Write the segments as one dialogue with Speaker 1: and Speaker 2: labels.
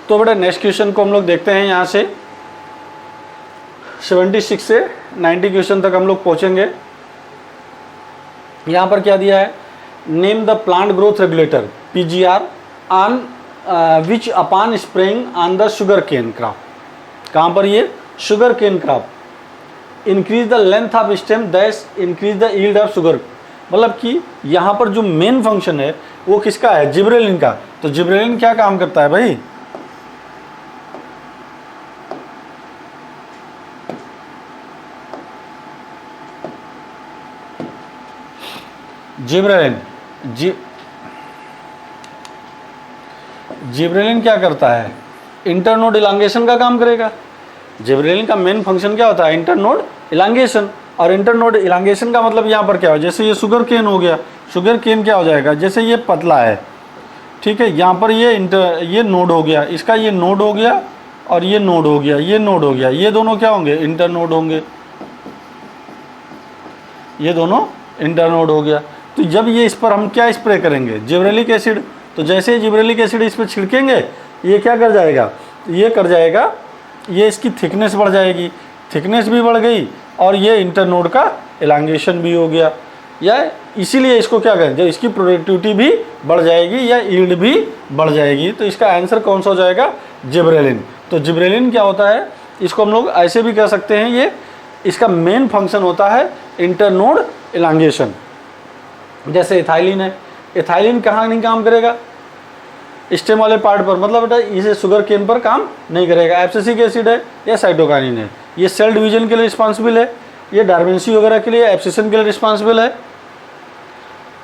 Speaker 1: तो बेटा next question को हम लोग देखते हैं। यहाँ से 76 से 90 क्वेश्चन तक हम लोग पहुँचेंगे। यहाँ पर क्या दिया है, name the plant growth regulator PGR on which upon spraying on the sugar cane crop. कहाँ पर, ये sugar cane crop. Increase the length of stem dash increase the yield of sugar. मतलब कि यहाँ पर जो मेन फंक्शन है वो किसका है, जिब्रेलिन का। तो जिब्रेलिन क्या काम करता है भाई, जिब्रेलिन क्या करता है, इंटरनोड इलांगेशन का काम करेगा। जिब्रेलिन का मेन फंक्शन क्या होता है, इंटरनोड इलांगेशन। और इंटरनोड इलांगेशन का मतलब यहाँ पर क्या हो, जैसे ये शुगर केन हो गया, शुगर केन क्या हो जाएगा, जैसे ये पतला है, ठीक है, यहाँ पर ये नोड हो गया, इसका ये नोड हो गया और ये नोड हो गया, ये नोड हो गया, ये दोनों क्या होंगे, इंटरनोड होंगे, ये दोनों इंटरनोड हो गया। तो जब ये इस पर हम क्या स्प्रे करेंगे, जिब्रेलिक एसिड। तो जैसे ही जिब्रेलिक एसिड इस पर छिड़केंगे, ये क्या कर जाएगा, ये कर जाएगा, ये इसकी थिकनेस बढ़ जाएगी, थिकनेस भी बढ़ गई और ये इंटरनोड का इलांगेशन भी हो गया। या इसीलिए इसको क्या करें, जब इसकी प्रोडक्टिविटी भी बढ़ जाएगी या यील्ड भी बढ़ जाएगी। तो इसका आंसर कौन सा हो जाएगा, जिब्रेलिन। तो जिब्रेलिन क्या होता है, इसको हम लोग ऐसे भी कह सकते हैं, ये इसका मेन फंक्शन होता है इंटरनोड इलांगेशन। जैसे इथाइलिन है, इथाइलिन कहाँ नहीं काम करेगा, स्टेम वाले पार्ट पर, मतलब बेटा इसे शुगर केन पर काम नहीं करेगा। एब्सिसिक एसिड है या साइटोकाइनिन है, ये सेल डिवीजन के लिए रिस्पॉन्सिबल है, ये डार्मेंसी वगैरह के लिए, एब्सिशन के लिए रिस्पॉन्सिबल है,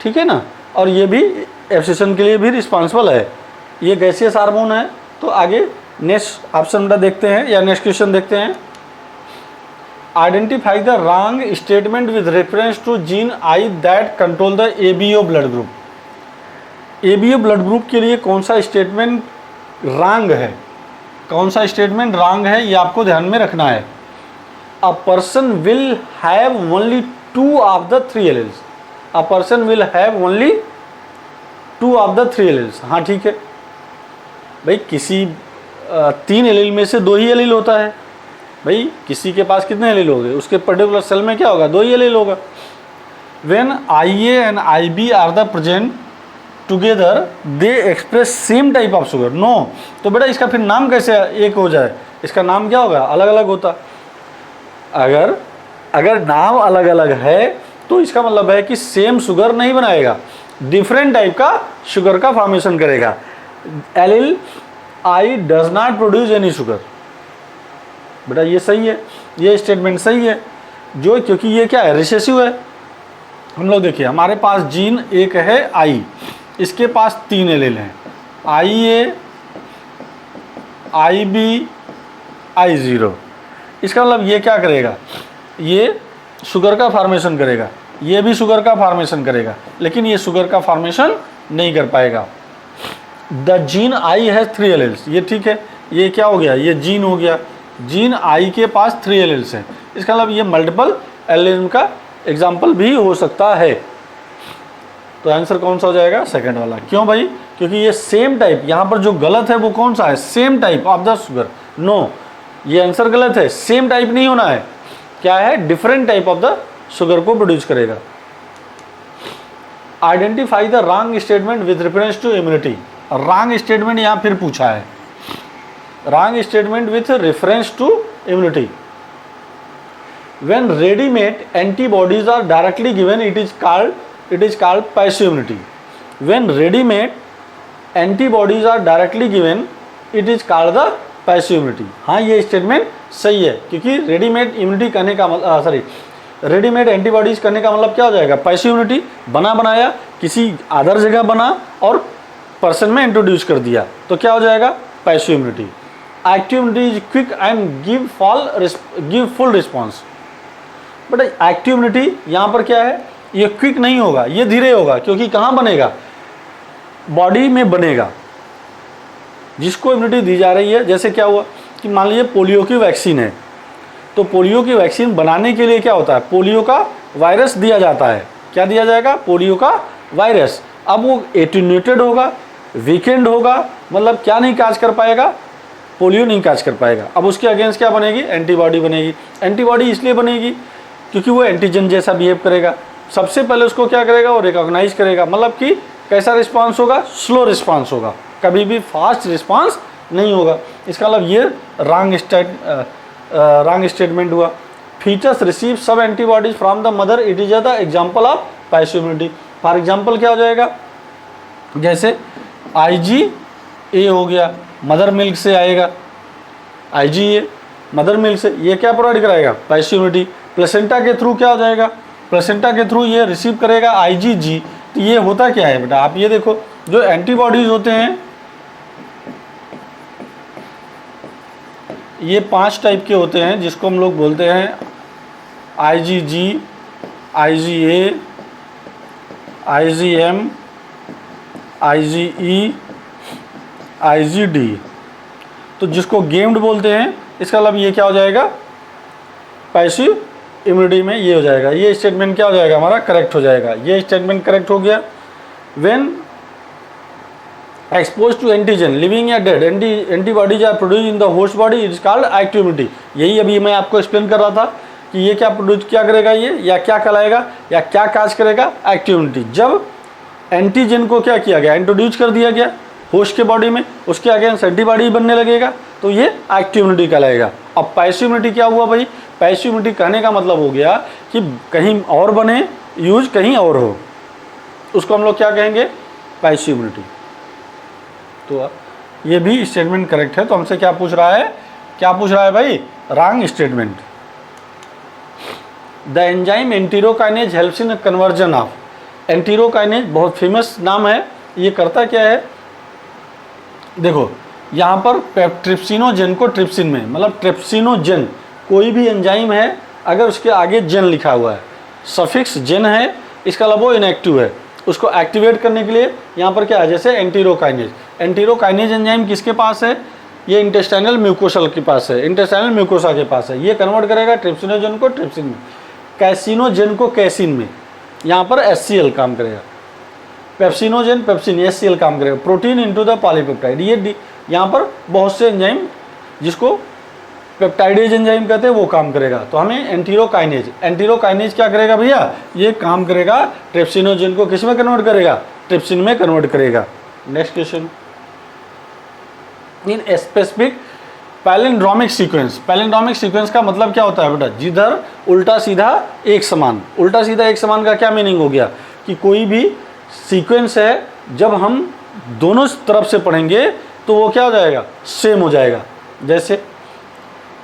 Speaker 1: ठीक है ना। और ये भी एब्सिशन के लिए भी रिस्पॉन्सिबल है, ये गैसियस हार्मोन है। तो आगे नेक्स्ट ऑप्शन बेटा देखते हैं या नेक्स्ट क्वेश्चन देखते हैं। Identify the wrong statement with reference to gene I that control the ABO blood group. ABO blood group के लिए कौन सा स्टेटमेंट रॉन्ग है, कौन सा स्टेटमेंट रॉन्ग है, ये आपको ध्यान में रखना है। A person will have only 2 of the 3 alleles. A person will have only 2 of the 3 alleles. हाँ ठीक है भाई, किसी 3 एलील में से 2 ही एलील होता है भाई। किसी के पास कितने एलील हो गए, उसके पर्टिकुलर सेल में क्या होगा, 2 ही एलील होगा। When IA and IB are the present together they express same type of sugar. No, तो बेटा इसका फिर नाम कैसे एक हो जाए, इसका नाम क्या होगा, अलग अलग होता। अगर नाम अलग अलग है तो इसका मतलब है कि सेम शुगर नहीं बनाएगा, डिफरेंट टाइप का शुगर का फॉर्मेशन करेगा। Allele I does not produce any sugar. बेटा ये सही है, ये स्टेटमेंट सही है, जो क्योंकि ये क्या है, रिसेसिव है। हम लोग देखिए, हमारे पास जीन एक है I, इसके पास 3 एलील हैं, IA, IB, I0। इसका मतलब ये क्या करेगा, ये शुगर का फॉर्मेशन करेगा, ये भी शुगर का फॉर्मेशन करेगा, लेकिन ये शुगर का फॉर्मेशन नहीं कर पाएगा। The gene I has 3 alleles, ये ठीक है, ये क्या हो गया, ये जीन हो गया। जीन I के पास 3 एलील्स हैं, इसका मतलब ये मल्टीपल एलीलिज्म का एग्जाम्पल भी हो सकता है। तो आंसर कौन सा हो जाएगा, सेकंड वाला। क्यों भाई, क्योंकि ये सेम टाइप, यहाँ पर जो गलत है वो कौन सा है, same type of the sugar. No, ये आंसर गलत है, सेम टाइप नहीं होना है, क्या है, different type of the sugar को प्रोड्यूस करेगा। Identify the wrong statement with reference to immunity. Wrong statement यहाँ फिर पूछा है, wrong statement with reference to immunity. When ready-made antibodies are directly given, it is called passive immunity. When ready-made antibodies are directly given, it is called the passive immunity. हाँ, ये statement सही है, क्योंकि readymade immunity करने का readymade antibodies करने का मतलब क्या हो जाएगा, पैसिव इम्यूनिटी। बना बनाया किसी अदर जगह बना और पर्सन में इंट्रोड्यूस कर दिया, तो क्या हो जाएगा, passive immunity. Active immunity is quick and give full response. But active immunity यहाँ पर क्या है, ये क्विक नहीं होगा, ये धीरे होगा, क्योंकि कहाँ बनेगा, बॉडी में बनेगा। जिसको इम्यूनिटी दी जा रही है, जैसे क्या हुआ कि मान लीजिए पोलियो की वैक्सीन है, तो पोलियो की वैक्सीन बनाने के लिए क्या होता है, पोलियो का वायरस दिया जाता है। क्या दिया जाएगा, पोलियो का वायरस। अब वो एटीन्यूटेड होगा, वीकेंड होगा, मतलब क्या नहीं काज कर पाएगा, पोलियो नहीं कैच कर पाएगा। अब उसके अगेंस्ट क्या बनेगी, एंटीबॉडी बनेगी। एंटीबॉडी इसलिए बनेगी क्योंकि वो एंटीजन जैसा बिहेव करेगा। सबसे पहले उसको क्या करेगा, वो रिकॉग्नाइज करेगा, मतलब कि कैसा रिस्पांस होगा, स्लो रिस्पांस होगा, कभी भी फास्ट रिस्पांस नहीं होगा। इसका मतलब ये रॉन्ग स्टेटमेंट हुआ। फीटस रिसीव सब antibodies from the mother, it is the example of passive immunity. For example क्या हो जाएगा, जैसे IgA हो गया, मदर मिल्क से आएगा, IgA मदर मिल्क से, ये क्या प्रोवाइड कराएगा, पैसिव इम्यूनिटी। प्लेसेंटा के थ्रू क्या हो जाएगा, प्लेसेंटा के थ्रू ये रिसीव करेगा IgG। तो ये होता क्या है बेटा, आप ये देखो, जो एंटीबॉडीज होते हैं ये 5 टाइप के होते हैं, जिसको हम लोग बोलते हैं IgG, IgA, IgM, IgE, IgD। तो जिसको गेम्ड बोलते हैं, इसका मतलब ये क्या हो जाएगा, पैसिव इम्यूनिटी में ये हो जाएगा। ये स्टेटमेंट क्या हो जाएगा हमारा, करेक्ट हो जाएगा। ये स्टेटमेंट करेक्ट हो गया। When expose to antigen living या dead, antibodies are produce in the host body, it is called active immunity. यही अभी मैं आपको एक्सप्लेन कर रहा था कि ये क्या प्रोड्यूस क्या करेगा, ये या क्या कहलाएगा या क्या काज करेगा, एक्टिव इम्यूनिटी। जब एंटीजन को क्या किया गया, इंट्रोड्यूस कर दिया गया होस्ट के बॉडी में, उसके अगेंस्ट एंटीबॉडी बनने लगेगा, तो ये एक्टिव इम्यूनिटी कहलाएगा। अब पैसिव इम्यूनिटी क्या हुआ भाई, पैसिव इम्यूनिटी कहने का मतलब हो गया कि कहीं और बने, यूज कहीं और हो, उसको हम लोग क्या कहेंगे, पैसिव इम्यूनिटी। तो ये भी स्टेटमेंट करेक्ट है। तो हमसे क्या पूछ रहा है, क्या पूछ रहा है भाई, wrong statement. The enzyme enterokinase helps in conversion of, enterokinase बहुत फेमस नाम है। ये करता क्या है, देखो यहाँ पर ट्रिप्सिनोजेन को ट्रिप्सिन में, मतलब ट्रिप्सिनोजेन कोई भी एंजाइम है, अगर उसके आगे जेन लिखा हुआ है, सफिक्स जेन है, इसका मतलब वो इनएक्टिव है, उसको एक्टिवेट करने के लिए यहाँ पर क्या है, जैसे एंटीरोकाइनेज। एंटीरोकाइनेज एंजाइम किसके पास है, ये इंटेस्टाइनल म्यूकोसल के पास है, इंटेस्टाइनल म्यूकोसा के पास है। ये कन्वर्ट करेगा ट्रिप्सिनोजेन को ट्रिप्सिन में, कैसिनोजेन को कैसिन में, यहाँ पर HCl काम करेगा, पेप्सिनोजेन पेप्सिन HCl काम करेगा, प्रोटीन इनटू द पॉलीपेप्टाइड। ये यहाँ पर बहुत से एंजाइम जिसको पेप्टाइडेज एंजाइम कहते हैं वो काम करेगा। तो हमें एंटीरोकाइनेज, एंटीरोकाइनेज क्या करेगा भैया, ये काम करेगा ट्रिप्सिनोजेन को किस में कन्वर्ट करेगा, ट्रिप्सिन में कन्वर्ट करेगा। Next question, in specific palindromic sequence, palindromic sequence का मतलब क्या होता है बेटा, जिधर उल्टा सीधा एक समान। उल्टा सीधा एक समान का क्या मीनिंग हो गया कि कोई भी सीक्वेंस है, जब हम दोनों तरफ से पढ़ेंगे तो वो क्या हो जाएगा, सेम हो जाएगा। जैसे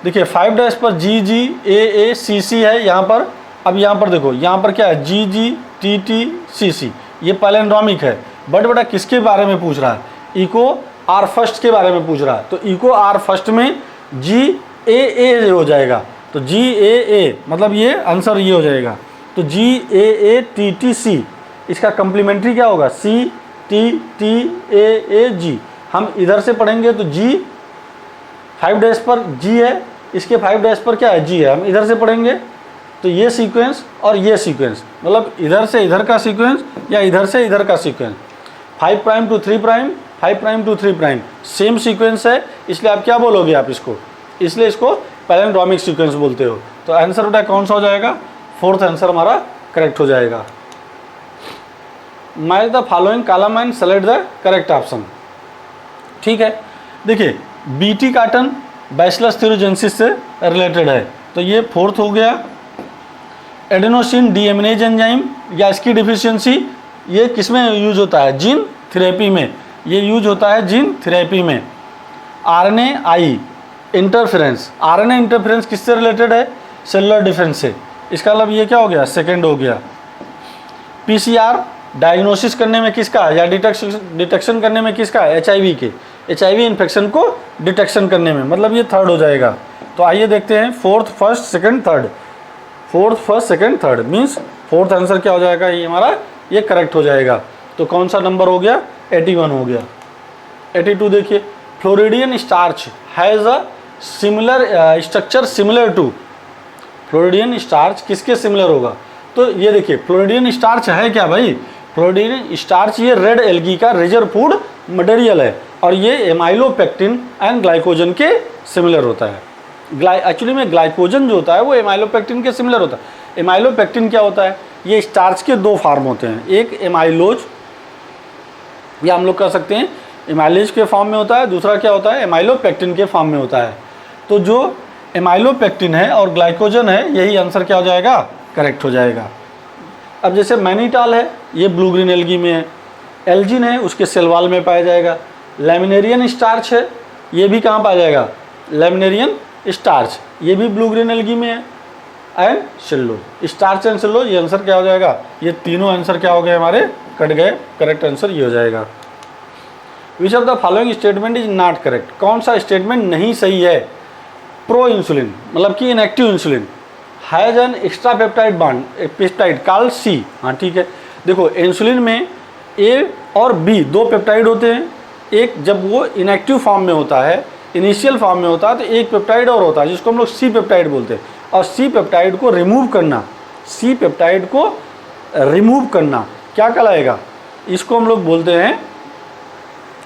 Speaker 1: देखिए 5' पर GGAACC है यहाँ पर। अब यहाँ पर देखो, यहाँ पर क्या है, GGTTCC, ये पैलिंड्रोमिक है। बट बेटा किसके बारे में पूछ रहा है, इको आर फर्स्ट के बारे में पूछ रहा है। तो इको आर फर्स्ट में GAA हो जाएगा, तो GAA मतलब ये आंसर ये हो जाएगा। तो GAATTC, इसका कम्प्लीमेंट्री क्या होगा, CTTAAG। हम इधर से पढ़ेंगे तो G 5' पर G है, इसके 5' पर क्या है, G है। हम इधर से पढ़ेंगे तो ये सीक्वेंस और ये सीक्वेंस, मतलब इधर से इधर का सीक्वेंस या इधर से इधर का sequence, 5' to 3', 5' to 3', same sequence है, इसलिए आप क्या बोलोगे आप इसको, इसलिए इसको पैलिंड्रोमिक सीक्वेंस बोलते हो। तो आंसर बेटा कौन सा हो जाएगा, 4th आंसर हमारा करेक्ट हो जाएगा। Match the following column and select the correct option. ठीक है, देखिए बीटी कार्टन बैसिलस थ्यूरोजेनेसिस से रिलेटेड है, तो ये 4th हो गया। एडेनोसिन डीएमिनेज एंजाइम या इसकी डिफिशियंसी, ये किस में यूज होता है, जीन थेरेपी में, ये यूज होता है जीन थेरेपी में। RNAi इंटरफेरेंस, RNA इंटरफेरेंस किससे रिलेटेड है, सेलुलर डिफेंस से, इसका मतलब ये क्या हो गया, 2nd हो गया। PCR डायग्नोसिस करने में किसका या डिटेक्शन करने में किसका, HIV के, HIV इन्फेक्शन को डिटेक्शन करने में, मतलब ये 3rd हो जाएगा। तो आइए देखते हैं 4th, 1st, 2nd, 3rd, 4th, 1st, 2nd, 3rd means 4th answer क्या हो जाएगा, ये हमारा ये करेक्ट हो जाएगा। तो कौन सा नंबर हो गया, 81 हो गया। 82 देखिए, floridean starch has a similar structure similar to, floridean starch किसके सिमिलर होगा, तो ये देखिए फ्लोरिडियन स्टार्च है क्या भाई, फ्लोरिडियन स्टार्च ये रेड एल्गी का रिजर्व फूड मटेरियल है और ये एमाइलोपेक्टिन एंड ग्लाइकोजन के सिमिलर होता है। एक्चुअली में ग्लाइकोजन जो होता है वो एमाइलोपेक्टिन के सिमिलर होता है। एमाइलोपेक्टिन क्या होता है? ये स्टार्च के दो फार्म होते हैं, एक एमाइलोज या हम लोग कह सकते हैं एमाइलेज के फॉर्म में होता है, दूसरा क्या होता है एमाइलोपेक्टिन के फॉर्म में होता है। तो जो एमाइलोपेक्टिन है और ग्लाइकोजन है, यही आंसर क्या हो जाएगा? करेक्ट हो जाएगा। अब जैसे मैनीटाल है, ये ब्लू ग्रीन एल्गी में है। एल्जिन है, उसके सेल वॉल में पाया जाएगा। लैमिनेरियन स्टार्च है, ये भी कहाँ पाया जाएगा? लैमिनेरियन स्टार्च, ये भी ब्लू ग्रीन एल्गी में है। And cellulose, starch and cellulose, ये आंसर क्या हो जाएगा? ये तीनों आंसर क्या हो गए हमारे? कट गए। करेक्ट आंसर ये हो जाएगा। Which of the following statement is not correct? कौन सा स्टेटमेंट नहीं सही है? प्रो इंसुलिन मतलब कि inactive insulin has an extra peptide bond, peptide called C. हाँ ठीक है, देखो इंसुलिन में ए और बी दो पेप्टाइड होते हैं। एक जब वो इनएक्टिव फॉर्म में होता है, इनिशियल फॉर्म में होता है, तो एक पेप्टाइड और होता है जिसको हम लोग सी पेप्टाइड बोलते हैं। और सी पेप्टाइड को रिमूव करना, सी पेप्टाइड को रिमूव करना क्या कहलाएगा? इसको हम लोग बोलते हैं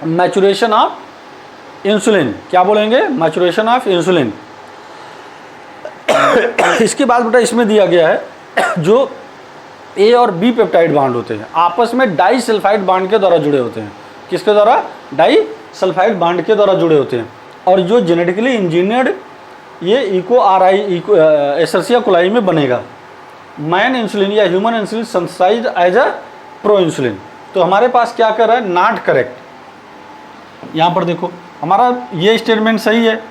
Speaker 1: मैचुरेशन ऑफ इंसुलिन। क्या बोलेंगे? Maturation of insulin. इसके बाद बेटा इसमें दिया गया है जो ए और बी पेप्टाइड बांड होते हैं आपस में डाई सल्फाइड बांड के द्वारा जुड़े होते हैं। किसके द्वारा? डाई सल्फाइड बांड के द्वारा जुड़े होते हैं। और जो जेनेटिकली इंजीनियर्ड ये eco R I Escherichia coli में बनेगा। मैन इंसुलिन या human insulin synthesised as a pro insulin. तो हमारे पास क्या कर रहा है? Not correct. यहाँ पर देखो हमारा ये स्टेटमेंट सही है,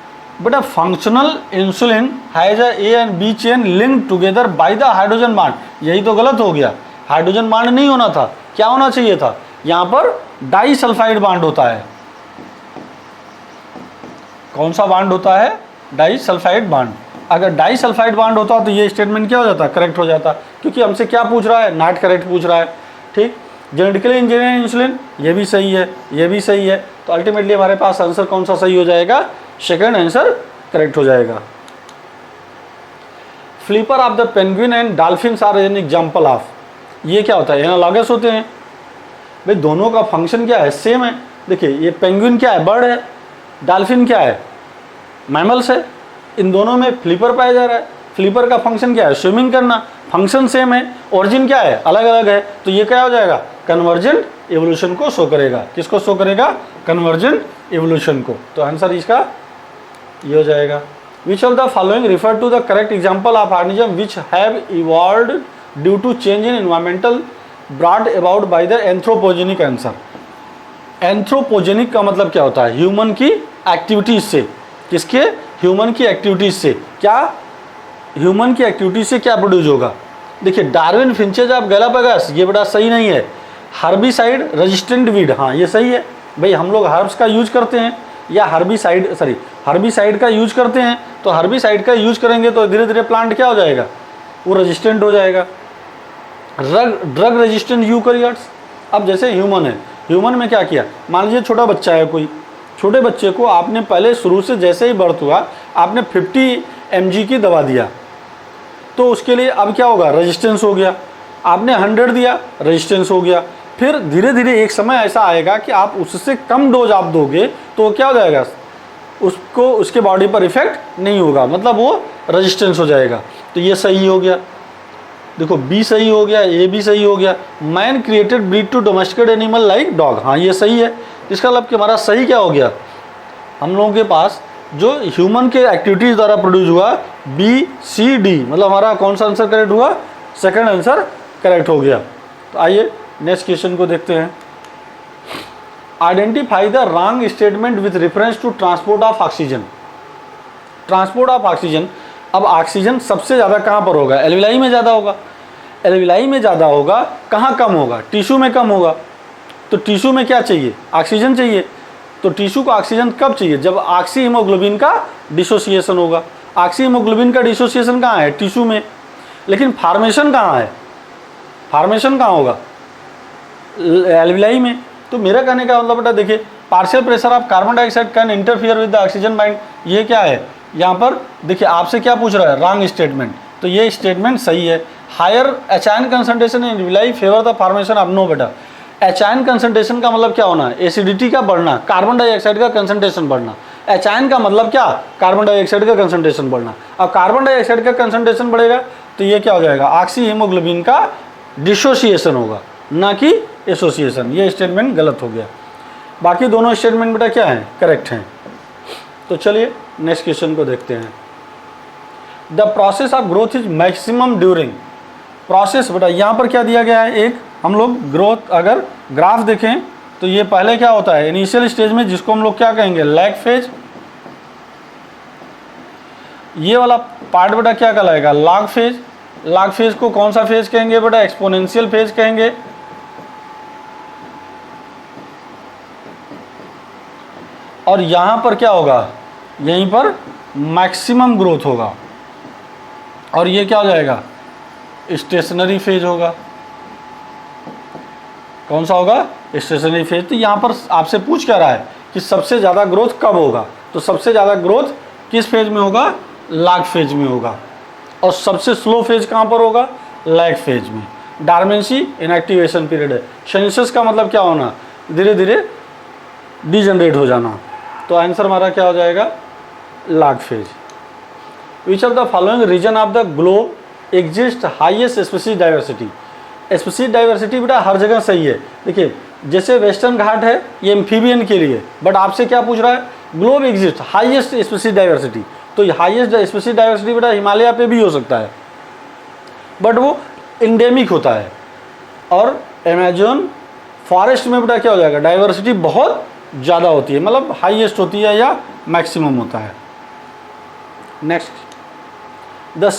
Speaker 1: but a functional insulin has a A and B chain linked together by the hydrogen bond. यही तो गलत हो गया, हाइड्रोजन बॉन्ड नहीं होना था। क्या होना चाहिए था? यहाँ पर डाई सल्फाइड बॉन्ड होता है। कौन सा बॉन्ड होता है? Disulphide bond. अगर डाई सल्फाइड बॉन्ड होता तो ये स्टेटमेंट क्या हो जाता? करेक्ट हो जाता, क्योंकि हमसे क्या पूछ रहा है? नॉट करेक्ट पूछ रहा है। ठीक, जेनेटिकली इंजीनियर्ड इंसुलिन ये भी सही है, ये भी सही है। तो अल्टीमेटली हमारे पास आंसर कौन सा सही हो जाएगा? सेकंड आंसर करेक्ट हो जाएगा। Flipper of the penguin and dolphins are an example of. ये क्या होता है? एनालॉगस होते हैं भाई, दोनों का फंक्शन क्या है? सेम है। देखिए ये पेंगुइन क्या है? बर्ड है। डॉल्फिन क्या है? मैमल्स है। इन दोनों में फ्लिपर पाया जा रहा है। फ्लिपर का फंक्शन क्या है? स्विमिंग करना। फंक्शन सेम है, ओरिजिन क्या है? अलग अलग है। तो ये क्या हो जाएगा? कन्वर्जेंट एवोल्यूशन को शो करेगा। किसको शो करेगा? कन्वर्जेंट एवोल्यूशन को। तो आंसर इसका ये हो जाएगा। Which of the following refer to the correct example of organism which have evolved due to change in environmental brought about by the anthropogenic answer. Anthropogenic का मतलब क्या होता है? ह्यूमन की एक्टिविटीज से। किसके? ह्यूमन की एक्टिविटीज से। क्या ह्यूमन की एक्टिविटीज से क्या प्रोड्यूस होगा? देखिए डार्विन फिंचेज ऑफ गैलापागोस, ये बड़ा सही नहीं है। हर्बिसाइड रेजिस्टेंट वीड, हाँ ये सही है भाई। हम लोग हर्ब्स का यूज करते हैं या हर्बिसाइड का यूज करते हैं। तो हर्बिसाइड का यूज करेंगे तो धीरे धीरे प्लांट क्या हो जाएगा? वो रेजिस्टेंट हो जाएगा। Drug resistant eukaryotes. अब जैसे ह्यूमन है, ह्यूमन में क्या किया? मान लीजिए छोटा बच्चा है कोई, छोटे बच्चे को आपने पहले शुरू से जैसे ही बर्थ हुआ आपने 50 mg की दवा दिया, तो उसके लिए अब क्या होगा? रेजिस्टेंस हो गया। आपने 100 दिया, रेजिस्टेंस हो गया। फिर धीरे धीरे एक समय ऐसा आएगा कि आप उससे कम डोज आप दोगे तो क्या हो जाएगा? उसको उसके बॉडी पर इफेक्ट नहीं होगा, मतलब वो रेजिस्टेंस हो जाएगा। तो ये सही हो गया। देखो बी सही हो गया, ए भी सही हो गया। Man created breed to domesticate animal like dog, हाँ ये सही है। इसका मतलब कि हमारा सही क्या हो गया? हम लोगों के पास जो ह्यूमन के एक्टिविटीज़ द्वारा प्रोड्यूस हुआ बी सी डी, मतलब हमारा कौन सा आंसर करेक्ट हुआ? सेकंड आंसर करेक्ट हो गया। तो आइए नेक्स्ट क्वेश्चन को देखते हैं। Identify the wrong statement with reference to transport of oxygen. Transport of oxygen, अब ऑक्सीजन सबसे ज़्यादा कहाँ पर होगा? एल्विलाई में ज़्यादा होगा। एल्विलाई में ज़्यादा होगा, कहाँ कम होगा? टिश्यू में कम होगा। तो टिश्यू में क्या चाहिए? ऑक्सीजन चाहिए। तो टिश्यू को ऑक्सीजन कब चाहिए? जब ऑक्सी हीमोग्लोबिन का डिसोसिएशन होगा। ऑक्सी हीमोग्लोबिन का डिसोसिएशन कहाँ है? टिश्यू में। लेकिन फार्मेशन कहाँ है? फार्मेशन कहाँ होगा? एल्विलाई में। तो मेरा कहने का मतलब बेटा देखिए, partial pressure of carbon dioxide can interfere with the oxygen bind, ये क्या है? यहाँ पर देखिए आपसे क्या पूछ रहा है? Wrong statement. तो ये स्टेटमेंट सही है। Higher H ion concentration in alveoli favour the formation of, no बेटा एच आयन कंसंट्रेशन का मतलब क्या होना है, एसिडिटी का बढ़ना, कार्बन डाइऑक्साइड का कंसंट्रेशन बढ़ना। एच आयन का मतलब क्या, कार्बन डाइऑक्साइड का कंसंट्रेशन बढ़ना। अब कार्बन डाइऑक्साइड का कंसंट्रेशन बढ़ेगा तो ये क्या हो जाएगा, ऑक्सी हीमोग्लोबिन का डिसोसिएशन होगा, ना कि एसोसिएशन। ये स्टेटमेंट गलत हो गया। बाकी दोनों स्टेटमेंट बेटा क्या है, करेक्ट हैं। तो चलिए नेक्स्ट क्वेश्चन को देखते हैं। The process of growth is maximum during, process बेटा यहाँ पर क्या दिया गया है, एक हम लोग ग्रोथ अगर ग्राफ देखें तो ये पहले क्या होता है, इनिशियल स्टेज में, जिसको हम लोग क्या कहेंगे, लैग फेज। ये वाला पार्ट बेटा क्या कहलाएगा, लॉग फेज। लॉग फेज को कौन सा फेज कहेंगे बेटा, एक्सपोनेंशियल फेज कहेंगे। और यहां पर क्या होगा, यहीं पर मैक्सिमम ग्रोथ होगा। और ये क्या हो जाएगा, स्टेशनरी फेज होगा। कौन सा होगा, स्टेशनरी फेज। तो यहाँ पर आपसे पूछ क्या रहा है कि सबसे ज़्यादा ग्रोथ कब होगा, तो सबसे ज़्यादा ग्रोथ किस फेज में होगा, लॉग फेज में होगा। और सबसे स्लो फेज कहाँ पर होगा, लैग फेज में। डार्मेंसी इनएक्टिवेशन पीरियड है। सेंसस का मतलब क्या होना, धीरे धीरे डिजनरेट हो जाना। तो आंसर हमारा क्या हो जाएगा, log phase. Which of the following region of the globe exist highest species diversity. Species diversity बेटा हर जगह सही है। देखिए जैसे वेस्टर्न घाट है ये एम्फीबियन के लिए, बट आपसे क्या पूछ रहा है, globe exist highest species diversity. तो हाईएस्ट स्पीसीज डाइवर्सिटी बेटा हिमालय पे भी हो सकता है, बट वो इंडेमिक होता है। और अमेजोन फॉरेस्ट में बेटा क्या हो जाएगा, डाइवर्सिटी बहुत ज़्यादा होती है, मतलब हाईएस्ट होती है या मैक्सिमम होता है। Next, the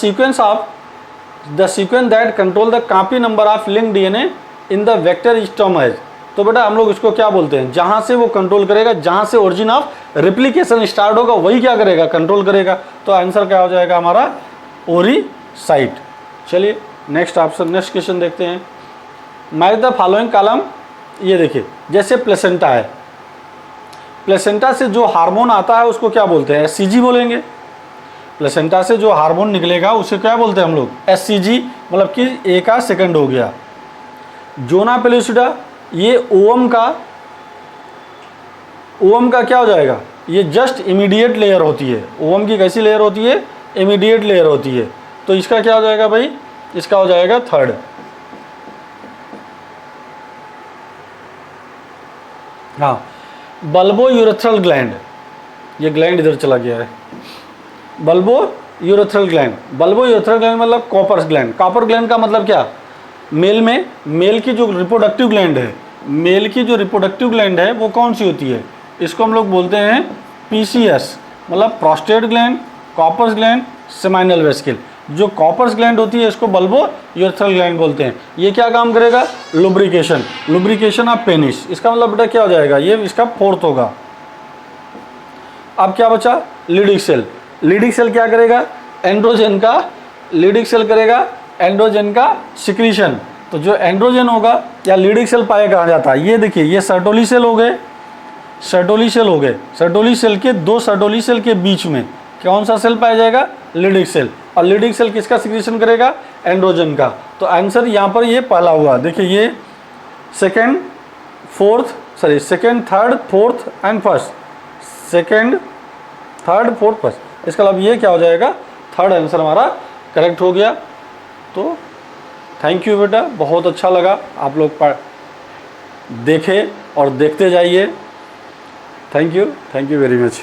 Speaker 1: sequence that control the copy number of link DNA in the vector स्टोम एज। तो बेटा हम लोग इसको क्या बोलते हैं, जहाँ से वो कंट्रोल करेगा, जहाँ से ओरिजिन ऑफ रेप्लिकेशन स्टार्ट होगा वही क्या करेगा, कंट्रोल करेगा। तो आंसर क्या हो जाएगा हमारा, ओरिसाइट। चलिए नेक्स्ट ऑप्शन, नेक्स्ट क्वेश्चन देखते हैं। Match the following column. ये देखिए जैसे प्लेसेंटा है, प्लेसेंटा से जो हार्मोन आता है उसको क्या बोलते हैं, एससीजी बोलेंगे। प्लेसेंटा से जो हार्मोन निकलेगा उसे क्या बोलते हैं हम लोग, एससीजी, मतलब कि ए का सेकंड हो गया। जोना पेलुसिडा, ये ओवम का क्या हो जाएगा, ये जस्ट इमीडिएट लेयर होती है। ओवम की कैसी लेयर होती है, इमीडिएट लेयर होती है। तो इसका क्या हो जाएगा भाई, इसका हो जाएगा थर्ड। हाँ, बल्बो यूरेथ्रल ग्लैंड, ये ग्लैंड इधर चला गया है। Bulbo urethral gland, bulbo urethral gland मतलब कॉपर ग्लैंड। कॉपर ग्लैंड का मतलब क्या, मेल में, मेल की जो रिप्रोडक्टिव ग्लैंड है, मेल की जो रिप्रोडक्टिव ग्लैंड है वो कौन सी होती है, इसको हम लोग बोलते हैं पीसीएस, मतलब prostate gland, Cowper's gland, seminal vesicle. जो कॉपर्स ग्लैंड होती है इसको बल्बो यूरेथ्रल ग्लैंड बोलते हैं। ये क्या काम करेगा, लुब्रिकेशन, लुब्रिकेशन ऑफ पेनिस। इसका मतलब बेटा क्या हो जाएगा, ये इसका फोर्थ होगा। अब क्या बचा, लीडिक सेल। लीडिक सेल क्या करेगा, एंड्रोजन का, लीडिक सेल करेगा एंड्रोजन का सिक्रीशन। तो जो एंड्रोजन होगा या लीडिक सेल पाया कहाँ जाता है, ये देखिए ये सर्टोली सेल हो गए, सर्टोली सेल हो गए। सर्टोली सेल के दो सर्टोली सेल के बीच में कौन सा सेल पाया जाएगा, लीडिक सेल। और लीडिक सेल किसका सिक्रीशन करेगा, एंड्रोजन का। तो आंसर यहाँ पर ये पहला हुआ। देखिए ये second, third, fourth and first, second, third, fourth, first. इसका मतलब ये क्या हो जाएगा, थर्ड आंसर हमारा करेक्ट हो गया। तो थैंक यू बेटा, बहुत अच्छा लगा आप लोग देखे और देखते जाइए। Thank you very much.